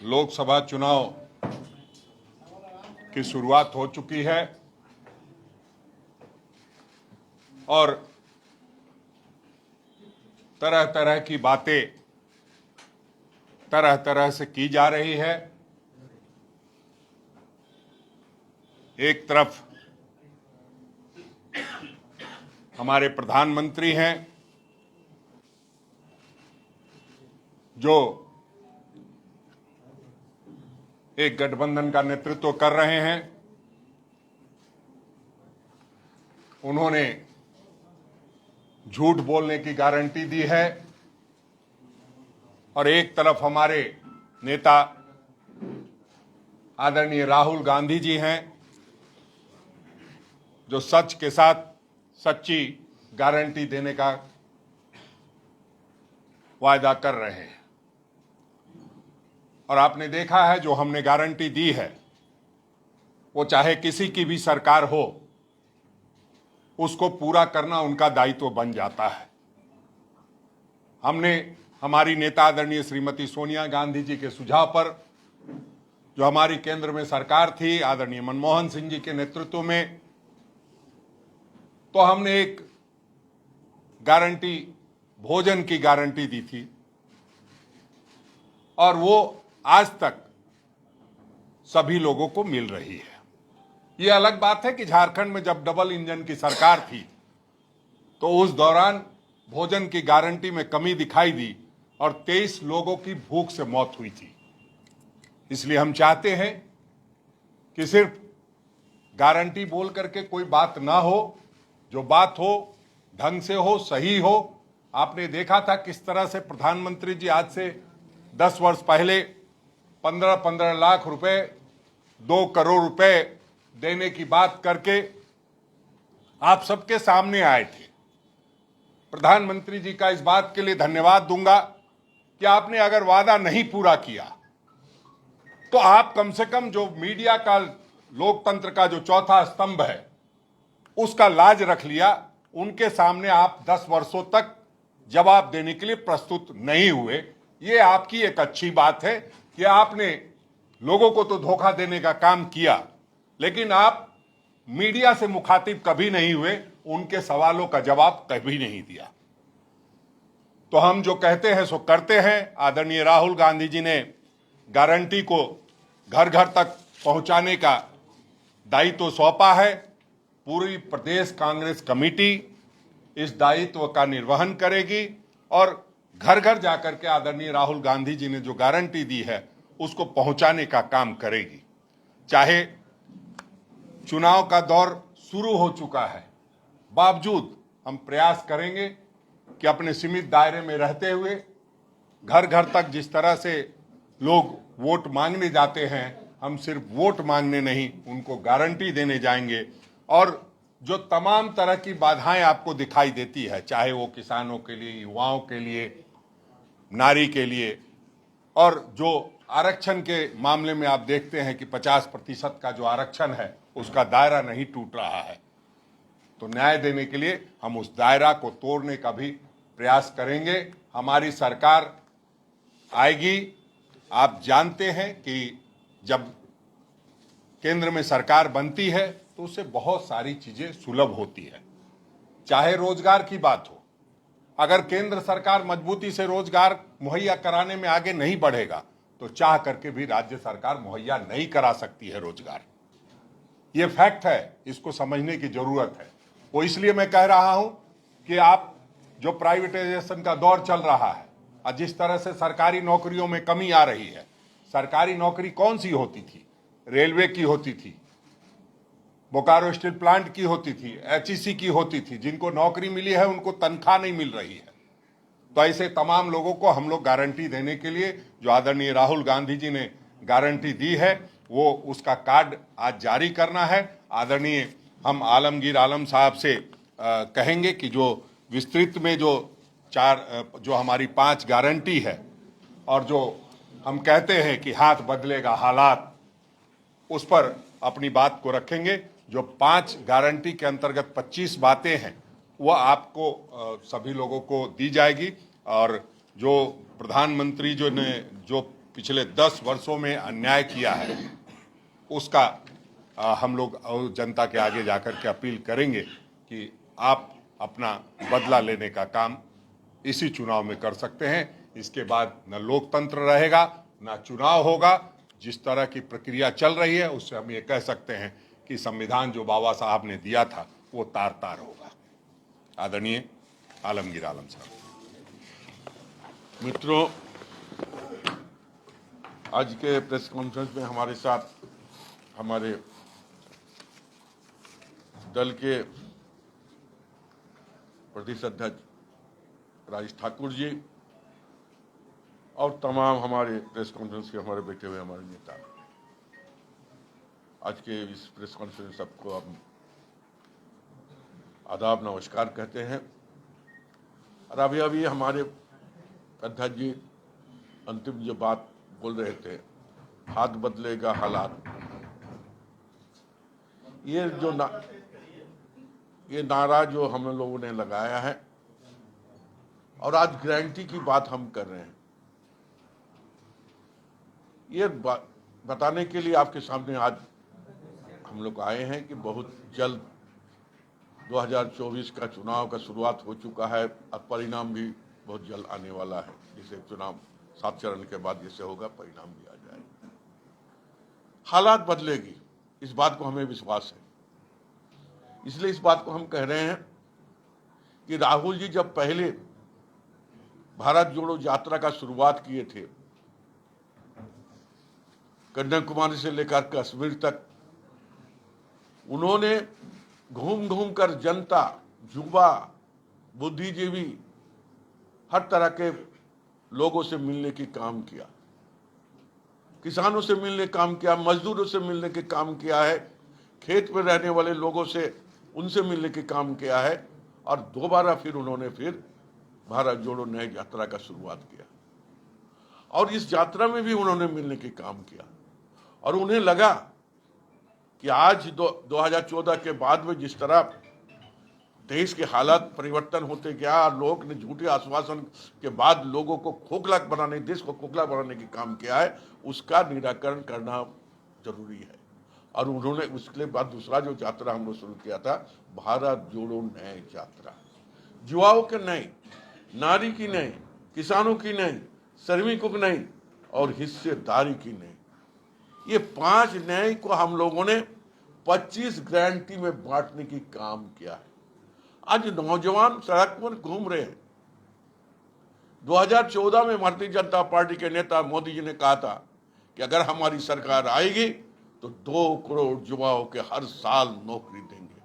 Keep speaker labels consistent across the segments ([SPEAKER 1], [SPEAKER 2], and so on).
[SPEAKER 1] लोकसभा चुनाव की शुरुआत हो चुकी है और तरह तरह की बातें तरह तरह से की जा रही है। एक तरफ हमारे प्रधानमंत्री हैं जो एक गठबंधन का नेतृत्व कर रहे हैं। उन्होंने झूठ बोलने की गारंटी दी है और एक तरफ हमारे नेता आदरणीय राहुल गांधी जी हैं जो सच के साथ सच्ची गारंटी देने का वायदा कर रहे हैं। और आपने देखा है जो हमने गारंटी दी है वो चाहे किसी की भी सरकार हो उसको पूरा करना उनका दायित्व बन जाता है। हमने हमारी नेता आदरणीय श्रीमती सोनिया गांधी जी के सुझाव पर जो हमारी केंद्र में सरकार थी आदरणीय मनमोहन सिंह जी के नेतृत्व में, तो हमने एक गारंटी भोजन की गारंटी दी थी और वो आज तक सभी लोगों को मिल रही है। ये अलग बात है कि झारखंड में जब डबल इंजन की सरकार थी तो उस दौरान भोजन की गारंटी में कमी दिखाई दी और 23 लोगों की भूख से मौत हुई थी। इसलिए हम चाहते हैं कि सिर्फ गारंटी बोल करके कोई बात ना हो, जो बात हो ढंग से हो, सही हो। आपने देखा था किस तरह से प्रधानमंत्री जी आज से 10 वर्ष पहले 15-15 लाख रुपए 2 करोड़ रुपए देने की बात करके आप सबके सामने आए थे। प्रधानमंत्री जी का इस बात के लिए धन्यवाद दूंगा कि आपने अगर वादा नहीं पूरा किया तो आप कम से कम जो मीडिया का लोकतंत्र का जो चौथा स्तंभ है उसका लाज रख लिया। उनके सामने आप 10 वर्षों तक जवाब देने के लिए प्रस्तुत नहीं हुए। ये आपकी एक अच्छी बात है कि आपने लोगों को तो धोखा देने का काम किया, लेकिन आप मीडिया से मुखातिब कभी नहीं हुए, उनके सवालों का जवाब कभी नहीं दिया। तो हम जो कहते हैं सो करते हैं। आदरणीय राहुल गांधी जी ने गारंटी को घर घर तक पहुंचाने का दायित्व सौंपा है। पूरी प्रदेश कांग्रेस कमेटी इस दायित्व का निर्वहन करेगी और घर घर जाकर के आदरणीय राहुल गांधी जी ने जो गारंटी दी है उसको पहुंचाने का काम करेगी। चाहे चुनाव का दौर शुरू हो चुका है, बावजूद हम प्रयास करेंगे कि अपने सीमित दायरे में रहते हुए घर घर तक जिस तरह से लोग वोट मांगने जाते हैं, हम सिर्फ वोट मांगने नहीं, उनको गारंटी देने जाएंगे। और जो तमाम तरह की बाधाएं आपको दिखाई देती है, चाहे वो किसानों के लिए, युवाओं के लिए, नारी के लिए, और जो आरक्षण के मामले में आप देखते हैं कि 50% का जो आरक्षण है उसका दायरा नहीं टूट रहा है, तो न्याय देने के लिए हम उस दायरा को तोड़ने का भी प्रयास करेंगे। हमारी सरकार आएगी। आप जानते हैं कि जब केंद्र में सरकार बनती है तो उससे बहुत सारी चीजें सुलभ होती है। चाहे रोजगार की बात हो, अगर केंद्र सरकार मजबूती से रोजगार मुहैया कराने में आगे नहीं बढ़ेगा तो चाह करके भी राज्य सरकार मुहैया नहीं करा सकती है रोजगार। ये फैक्ट है, इसको समझने की जरूरत है। वो इसलिए मैं कह रहा हूं कि आप जो प्राइवेटाइजेशन का दौर चल रहा है और जिस तरह से सरकारी नौकरियों में कमी आ रही है, सरकारी नौकरी कौन सी होती थी? रेलवे की होती थी, बोकारो स्टील प्लांट की होती थी, एचईसी की होती थी। जिनको नौकरी मिली है उनको तनख्वाह नहीं मिल रही है। तो ऐसे तमाम लोगों को हम लोग गारंटी देने के लिए जो आदरणीय राहुल गांधी जी ने गारंटी दी है वो उसका कार्ड आज जारी करना है। आदरणीय हम आलमगीर आलम साहब से कहेंगे कि जो विस्तृत में जो हमारी 5 गारंटी है और जो हम कहते हैं कि हाथ बदलेगा हालात, उस पर अपनी बात को रखेंगे। जो 5 गारंटी के अंतर्गत 25 बातें हैं वह आपको सभी लोगों को दी जाएगी और जो प्रधानमंत्री जो पिछले 10 वर्षों में अन्याय किया है, उसका हम लोग जनता के आगे जाकर के अपील करेंगे कि आप अपना बदला लेने का काम इसी चुनाव में कर सकते हैं। इसके बाद न लोकतंत्र रहेगा, न चुनाव होगा। जिस तरह की प्रक्रिया चल रही है उससे हम ये कह सकते हैं कि संविधान जो बाबा साहब ने दिया था वो तार तार होगा। आदरणीय आलमगीर आलम साहब।
[SPEAKER 2] मित्रों, आज के प्रेस कॉन्फ्रेंस में हमारे साथ हमारे दल के प्रदेश अध्यक्ष राजेश ठाकुर जी और तमाम हमारे प्रेस कॉन्फ्रेंस के हमारे बैठे हुए हमारे नेता, आज के इस प्रेस कॉन्फ्रेंस सबको हम आदाब नमस्कार कहते हैं। और अभी हमारे अध्यक्ष जी अंतिम जो बात बोल रहे थे, हाथ बदलेगा हालात, ये नारा जो हम लोगों ने लगाया है और आज गारंटी की बात हम कर रहे हैं, ये बताने के लिए आपके सामने आज हम लोग आए हैं कि बहुत जल्द 2024 का चुनाव का शुरुआत हो चुका है और परिणाम भी बहुत जल्द आने वाला है। जिसे चुनाव 7 चरण के बाद जैसे होगा परिणाम भी आ जाएगा। हालात बदलेगी, इस बात को हमें विश्वास है। इसलिए इस बात को हम कह रहे हैं कि राहुल जी जब पहले भारत जोड़ो यात्रा का शुरुआत किए थे, कन्याकुमारी से लेकर कश्मीर तक, उन्होंने घूम घूम कर जनता, युवा, बुद्धिजीवी, हर तरह के लोगों से मिलने की काम किया, किसानों से मिलने काम किया, मजदूरों से मिलने के काम किया है, खेत में रहने वाले लोगों से उनसे मिलने के काम किया है और दोबारा फिर उन्होंने भारत जोड़ो नए यात्रा का शुरुआत किया और इस यात्रा में भी उन्होंने मिलने के काम किया और उन्हें लगा कि आज 2014 के बाद में जिस तरह देश के हालात परिवर्तन होते गया, लोग ने झूठे आश्वासन के बाद लोगों को खोखला बनाने, देश को खोखला बनाने की काम किया है, उसका निराकरण करना जरूरी है। और उन्होंने उसके बाद दूसरा जो यात्रा हम लोग शुरू किया था, भारत जोड़ो नए यात्रा, युवाओं के नए, नारी की नई, किसानों की नई, श्रमिकों की नई और हिस्सेदारी की नई, ये 5 नए को हम लोगों ने 25 गारंटी में बांटने की काम किया है। आज नौजवान सड़क पर घूम रहे हैं। 2014 में भारतीय जनता पार्टी के नेता मोदी जी ने कहा था कि अगर हमारी सरकार आएगी तो 2 करोड़ युवाओं के हर साल नौकरी देंगे।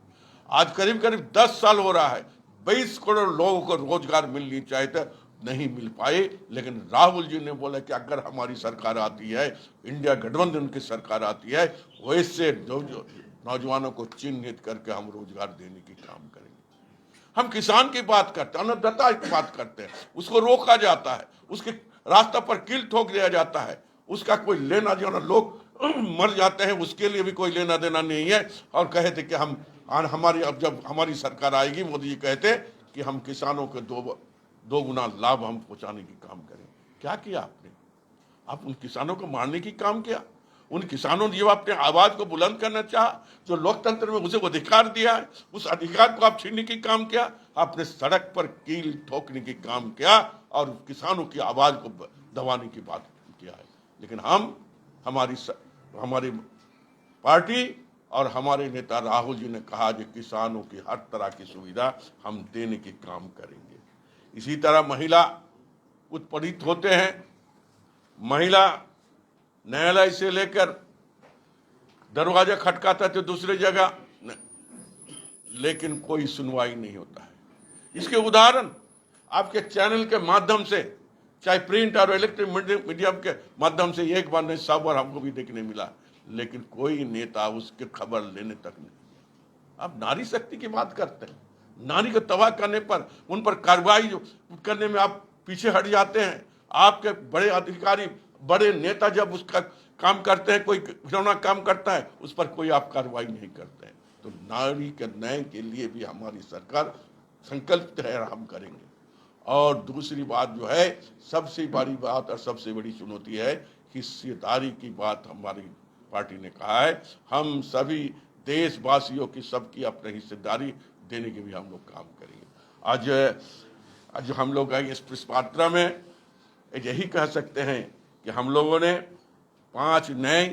[SPEAKER 2] आज करीब करीब 10 साल हो रहा है, 22 करोड़ लोगों को रोजगार मिलनी चाहिए था, नहीं मिल पाए। लेकिन राहुल जी ने बोला कि अगर हमारी सरकार आती है, इंडिया गठबंधन की सरकार आती है, वैसे नौजवानों को चिन्हित करके हम रोजगार देने की काम करेंगे। हम किसान की बात करते हैं, अन्नदाता की बात करते हैं, उसको रोका जाता है, उसके रास्ता पर कील ठोक दिया जाता है, उसका कोई लेना देना, लोग मर जाते हैं, उसके लिए भी कोई लेना देना नहीं है। और कहे थे कि अब जब हमारी सरकार आएगी, मोदी जी कहते कि हम किसानों के 2 गुना लाभ हम पहुंचाने की काम करें। क्या किया आपने? आप उन किसानों को मारने की काम किया। उन किसानों ने जो अपने आवाज को बुलंद करना चाहा, जो लोकतंत्र में उसे अधिकार दिया है, उस अधिकार को आप छीनने की काम किया। आपने सड़क पर कील ठोकने की काम किया और किसानों की आवाज को दबाने की बात किया है। लेकिन हमारी पार्टी और हमारे नेता राहुल जी ने कहा कि किसानों की हर तरह की सुविधा हम देने की काम करेंगे। इसी तरह महिला उत्पीड़ित होते हैं, महिला न्यायालय से लेकर दरवाजा खटकाता थे दूसरी जगह, लेकिन कोई सुनवाई नहीं होता है। इसके उदाहरण आपके चैनल के माध्यम से, चाहे प्रिंट और इलेक्ट्रॉनिक मीडिया के माध्यम से, एक बार नहीं 100 बार हमको भी देखने मिला, लेकिन कोई नेता उसके खबर लेने तक नहीं। आप नारी शक्ति की बात करते हैं, नारी को तबाह करने पर, उन पर कार्रवाई करने में आप पीछे हट जाते हैं। आपके बड़े अधिकारी, बड़े नेता जब उसका काम करते हैं, कोई घिनौना काम करता है, उस पर कोई आप कार्रवाई नहीं करते हैं। तो नारी के न्याय के लिए भी हमारी सरकार संकल्पित है, हम करेंगे। और दूसरी बात जो है, सबसे बड़ी बात और सबसे बड़ी चुनौती है हिस्सेदारी की बात हमारी पार्टी ने कहा है। हम सभी देशवासियों की सबकी अपनी हिस्सेदारी देने की भी हम लोग काम करेंगे। आज हम लोग इस यात्रा में यही कह सकते हैं कि हम लोगों ने 5 नए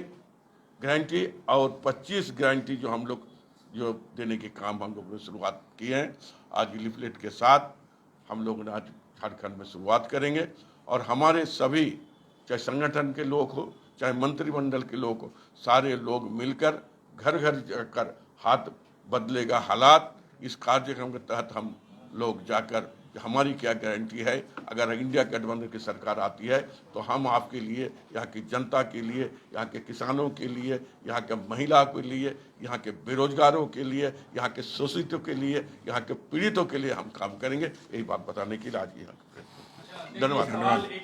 [SPEAKER 2] गारंटी और 25 गारंटी जो हम लोग जो देने के काम हम लोगों ने शुरुआत की है। आज लिफलेट के साथ हम लोग आज झारखंड में शुरुआत करेंगे और हमारे सभी, चाहे संगठन के लोग हो चाहे मंत्रिमंडल के लोग हो, सारे लोग मिलकर घर घर जाकर हाथ बदलेगा हालात, इस कार्यक्रम के तहत हम लोग जाकर हमारी क्या गारंटी है। अगर इंडिया गठबंधन की सरकार आती है तो हम आपके लिए, यहाँ की जनता के लिए, यहाँ के किसानों के लिए, यहाँ के महिला के लिए, यहाँ के बेरोजगारों के लिए, यहाँ के शोषितों के लिए, यहाँ के पीड़ितों के लिए हम काम करेंगे। यही बात बताने के लिए आज यहाँ धन्यवाद।
[SPEAKER 3] ये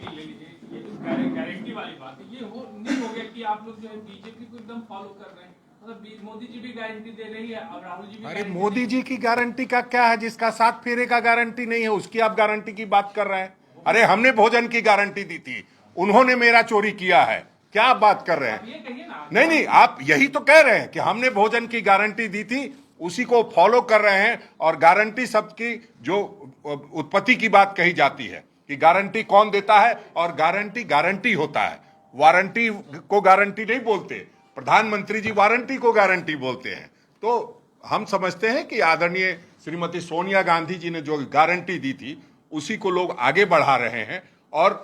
[SPEAKER 3] जो गारंटी वाली बात है, ये नहीं हो गया कि आप लोग जो है बीजेपी को एकदम फॉलो कर रहे हैं। मतलब मोदी जी भी गारंटी दे रही है और राहुल जी भी।
[SPEAKER 1] अरे मोदी जी की गारंटी का क्या है? जिसका 7 फेरे का गारंटी नहीं है उसकी आप गारंटी की बात कर रहे हैं? अरे हमने भोजन की गारंटी दी थी, उन्होंने मेरा चोरी किया है, क्या आप बात कर रहे हैं?
[SPEAKER 3] ये कहिए ना।
[SPEAKER 1] नहीं, आप यही तो कह रहे हैं कि हमने भोजन की गारंटी दी थी, उसी को फॉलो कर रहे हैं। और गारंटी शब्द की जो उत्पत्ति की बात कही जाती है कि गारंटी कौन देता है, और गारंटी होता है, वारंटी को गारंटी नहीं बोलते। प्रधानमंत्री जी वारंटी को गारंटी बोलते हैं। तो हम समझते हैं कि आदरणीय श्रीमती सोनिया गांधी जी ने जो गारंटी दी थी उसी को लोग आगे बढ़ा रहे हैं और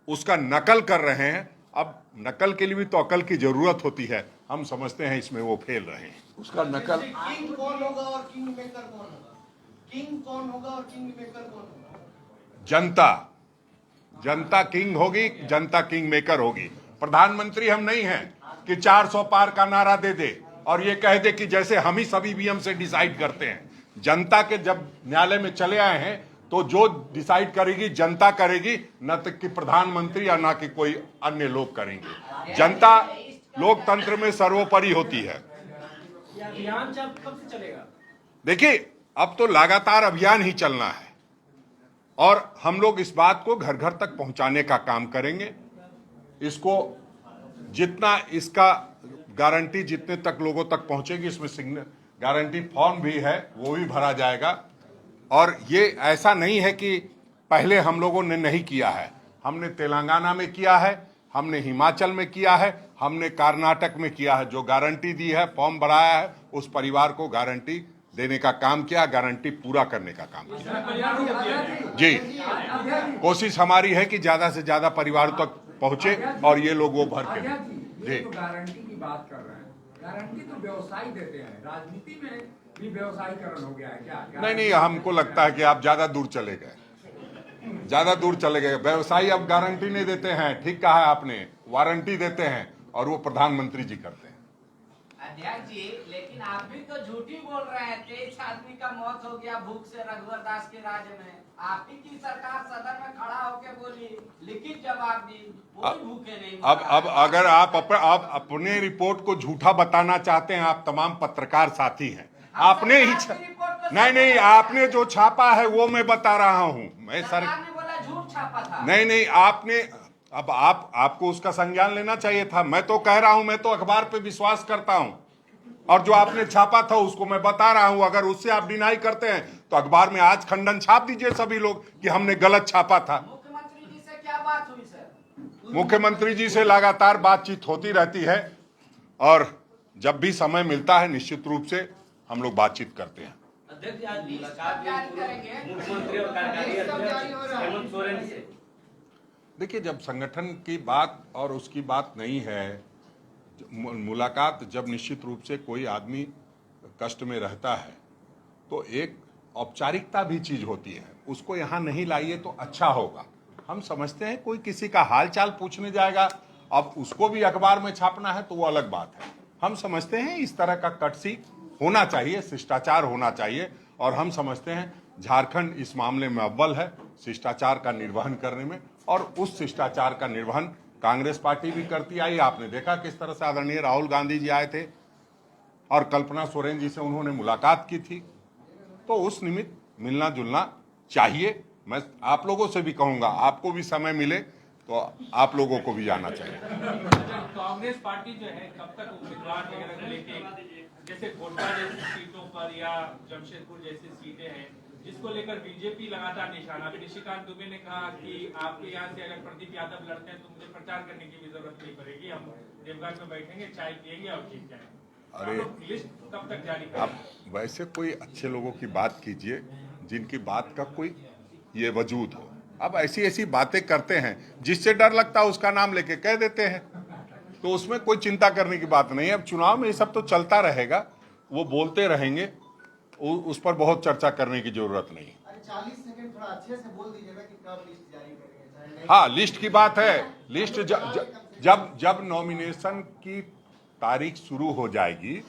[SPEAKER 1] उसका नकल कर रहे हैं। अब नकल के लिए भी तो अकल की जरूरत होती है, हम समझते हैं इसमें वो फेल रहे हैं।
[SPEAKER 2] उसका नकल
[SPEAKER 4] किंग कौन होगा और किंग मेकर कौन होगा? किंग कौन होगा और किंग मेकर कौन होगा?
[SPEAKER 1] जनता किंग होगी, जनता किंग मेकर होगी। प्रधानमंत्री हम नहीं हैं कि 400 पार का नारा दे दे और ये कह दे कि जैसे हम ही सभी ईवीएम से डिसाइड करते हैं। जनता के जब न्यायालय में चले आए हैं तो जो डिसाइड करेगी जनता करेगी, न तो कि प्रधानमंत्री या ना कि कोई अन्य लोग करेंगे। जनता लोकतंत्र में सर्वोपरि होती है।
[SPEAKER 3] अभियान कब से चलेगा?
[SPEAKER 1] देखिए, अब तो लगातार अभियान ही चलना है और हम लोग इस बात को घर घर तक पहुंचाने का काम करेंगे। इसको जितना इसका गारंटी जितने तक लोगों तक पहुंचेगी, इसमें गारंटी फॉर्म भी है, वो भी भरा जाएगा। और ये ऐसा नहीं है कि पहले हम लोगों ने नहीं किया है, हमने तेलंगाना में किया है, हमने हिमाचल में किया है, हमने कर्नाटक में किया है। जो गारंटी दी है, फॉर्म भराया है, उस परिवार को गारंटी देने का काम किया, गारंटी पूरा करने का काम किया। जी, कोशिश हमारी है कि ज्यादा से ज्यादा परिवार तक पहुंचे और ये लोग वो भर के
[SPEAKER 5] जी। तो गारंटी की बात कर रहे हैं, गारंटी तो व्यवसायी देते हैं, राजनीति में भी व्यवसायीकरण हो गया है क्या?
[SPEAKER 1] नहीं, हमको लगता है कि आप ज्यादा दूर चले गए। व्यवसायी अब गारंटी नहीं देते हैं, ठीक कहा है आपने, वारंटी देते हैं और वो प्रधानमंत्री जी करते हैं।
[SPEAKER 6] अध्यक्ष जी, लेकिन आप भी तो झूठी बोल रहे हैं। 23 आदमी का मौत हो गया भूख से रघुवर दास के राज्य में। आप ही की सरकार सदन में खड़ा होकर बोली, लिखित जवाब दी, कोई भूखे नहीं।
[SPEAKER 1] अब अगर आप अपने रिपोर्ट को झूठा बताना चाहते हैं, आप तमाम पत्रकार साथी हैं, आपने ही नहीं, आपने जो छापा है वो मैं बता रहा हूं। मैं
[SPEAKER 6] सरकार ने बोला झूठ छापा था।
[SPEAKER 1] नहीं, आपने अब आपको उसका संज्ञान लेना चाहिए था। मैं तो कह रहा हूं, मैं तो अखबार पे विश्वास करता हूं और जो आपने छापा था उसको मैं बता रहा हूं। अगर उससे आप डिनाई करते हैं तो अखबार में आज खंडन छाप दीजिए सभी लोग कि हमने गलत छापा था।
[SPEAKER 6] मुख्यमंत्री जी से क्या बात हुई सर?
[SPEAKER 1] मुख्यमंत्री जी से लगातार बातचीत होती रहती है और जब भी समय मिलता है निश्चित रूप से हम लोग बातचीत करते हैं।
[SPEAKER 3] अध्यक्ष, आज मुलाकात
[SPEAKER 6] करेंगे
[SPEAKER 3] मुख्यमंत्री और कार्यकारी अध्यक्ष हेमंत सोरेन से।
[SPEAKER 1] देखिए, जब संगठन की बात और उसकी बात नहीं है, मुलाकात जब निश्चित रूप से कोई आदमी कष्ट में रहता है तो एक औपचारिकता भी चीज होती है, उसको यहाँ नहीं लाइए तो अच्छा होगा। हम समझते हैं कोई किसी का हाल चाल पूछने जाएगा, अब उसको भी अखबार में छापना है तो वो अलग बात है। हम समझते हैं इस तरह का कटसी होना चाहिए, शिष्टाचार होना चाहिए और हम समझते हैं झारखंड इस मामले में अव्वल है शिष्टाचार का निर्वहन करने में, और उस शिष्टाचार का निर्वहन कांग्रेस पार्टी भी करती आई। आपने देखा किस तरह से आदरणीय राहुल गांधी जी आए थे और कल्पना सोरेन जी से उन्होंने मुलाकात की थी, तो उस निमित्त मिलना जुलना चाहिए। मैं आप लोगों से भी कहूंगा, आपको भी समय मिले तो आप लोगों को भी जाना चाहिए।
[SPEAKER 3] कांग्रेस पार्टी जो है कब तक उम्मीदवार वगैरह को लेके, जैसे कोटा जैसी सीटों पर या जमशेदपुर जैसी सीटें हैं जिसको लेकर बीजेपी लगातार निशाना, अभी निशिकांत दुबे ने कहा कि आपके यहाँ से अगर प्रदीप यादव लड़ते हैं तो मुझे प्रचार करने की भी जरूरत नहीं पड़ेगी, हम देवघर में बैठेंगे, चाय पियेंगे और जीत जाएंगे।
[SPEAKER 1] अरे
[SPEAKER 3] लिस्ट कब तक जारी
[SPEAKER 1] आप
[SPEAKER 3] करेंगे?
[SPEAKER 1] वैसे कोई अच्छे लोगों की बात कीजिए जिनकी बात का कोई ये वजूद हो। अब ऐसी ऐसी बातें करते हैं जिससे डर लगता है उसका नाम लेके कह देते हैं, तो उसमें कोई चिंता करने की बात नहीं है। अब चुनाव में ये सब तो चलता रहेगा, वो बोलते रहेंगे, उस पर बहुत चर्चा करने की जरूरत नहीं।
[SPEAKER 4] अरे 40 सेकंड थोड़ा अच्छे से बोल दीजिए ना कि कब लिस्ट जारी करेंगे।
[SPEAKER 1] हाँ, लिस्ट की बात है। लिस्ट जब नॉमिनेशन की तारीख शुरू हो जाएगी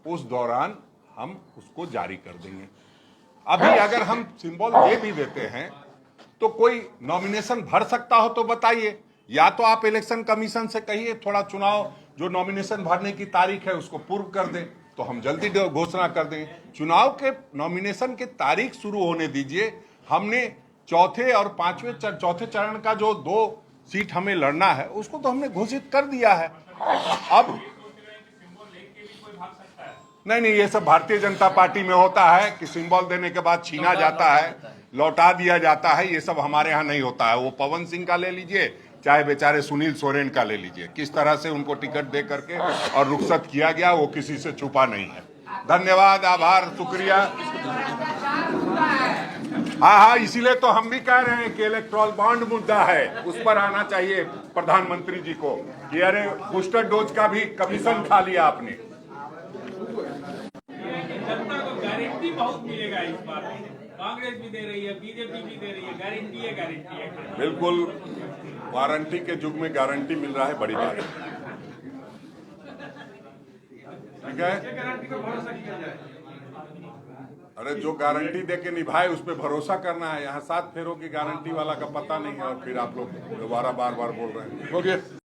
[SPEAKER 1] उस दौरान हम उसको जारी कर देंगे। अभी अगर हम सिंबल दे भी देते हैं तो कोई नॉमिनेशन भर सकता हो तो बताइए, या तो आप इलेक्शन कमीशन से कहिए थोड़ा चुनाव जो नॉमिनेशन भरने की तारीख है उसको पूर्व कर दें, तो हम जल्दी घोषणा कर दें। चुनाव के नॉमिनेशन की तारीख शुरू होने दीजिए। हमने चौथे और चौथे चरण का जो 2 सीट हमें लड़ना है उसको तो हमने घोषित कर दिया है। अब नहीं, ये सब भारतीय जनता पार्टी में होता है कि सिंबल देने के बाद छीना जाता है, लौटा दिया जाता है। ये सब हमारे यहाँ नहीं होता है। वो पवन सिंह का ले लीजिए, चाहे बेचारे सुनील सोरेन का ले लीजिए, किस तरह से उनको टिकट दे करके और रुखसत किया गया वो किसी से छुपा नहीं है। धन्यवाद, आभार, शुक्रिया। हाँ, इसीलिए तो हम भी कह रहे हैं कि इलेक्ट्रॉल बॉन्ड मुद्दा है, उस पर आना चाहिए प्रधानमंत्री जी को कि अरे बूस्टर डोज का भी कमीशन खा लिया आपने।
[SPEAKER 3] जनता को गारंटी बहुत मिलेगा इस बार, कांग्रेस भी दे रही है, बीजेपी भी दे रही है, गारंटी है।
[SPEAKER 1] बिल्कुल, वारंटी के युग में गारंटी मिल रहा है, बड़ी बात है। ठीक है,
[SPEAKER 3] गारंटी का भरोसा किया जाए।
[SPEAKER 1] अरे जो गारंटी दे के निभाए उस पर भरोसा करना है। यहाँ 7 फेरों की गारंटी वाला का पता नहीं है और फिर आप लोग दोबारा बार बार बोल रहे हैं।